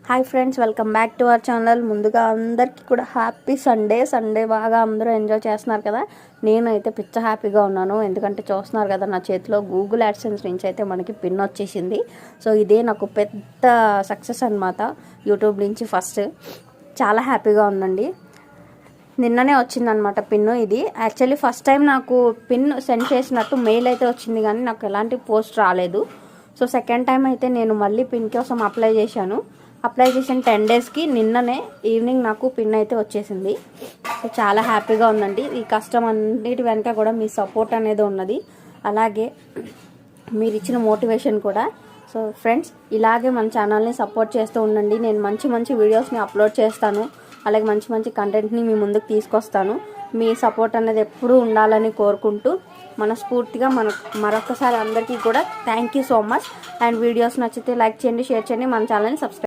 Hi friends, welcome back to our channel. ముందుగా అందరికీ కూడా హ్యాపీ సండే బాగా అందరూ ఎంజాయ్ చేస్తున్నారు కదా. నేనైతే పిచ్చ హ్యాపీగా ఉన్నాను. ఎందుకంటే చూస్తున్నారు కదా, నా చేతిలో గూగుల్ యాడ్సెన్స్ నుంచి అయితే మనకి పిన్ వచ్చేసింది. సో ఇదే నాకు పెద్ద సక్సెస్ అనమాట. యూట్యూబ్ నుంచి ఫస్ట్ చాలా హ్యాపీగా ఉందండి. నిన్ననే వచ్చిందనమాట పిన్. ఇది యాక్చువల్లీ ఫస్ట్ టైం నాకు పిన్ సెండ్ చేసినట్టు మెయిల్ అయితే వచ్చింది, కానీ నాకు ఎలాంటి పోస్ట్ రాలేదు. సో సెకండ్ టైం అయితే నేను మళ్ళీ పిన్ కోసం అప్లై చేసిన 10 డేస్కి నిన్ననే ఈవినింగ్ నాకు పిన్ అయితే వచ్చేసింది. సో చాలా హ్యాపీగా ఉందండి. ఈ కష్టం అన్నిటి వెనక కూడా మీ సపోర్ట్ అనేది ఉన్నది, అలాగే మీరు ఇచ్చిన మోటివేషన్ కూడా. సో ఫ్రెండ్స్, ఇలాగే మన ఛానల్ని సపోర్ట్ చేస్తూ ఉండండి. నేను మంచి వీడియోస్ని అప్లోడ్ చేస్తాను, అలాగే మంచి కంటెంట్ని మీ ముందుకు తీసుకొస్తాను. మీ సపోర్ట్ అనేది ఎప్పుడూ ఉండాలని కోరుకుంటూ మనస్ఫూర్తిగా మరొకసారి అందరికీ కూడా thank you so much. And videos నచ్చితే లైక్ చేయండి, షేర్ చేయండి, మన ఛానల్ని సబ్స్క్రైబ్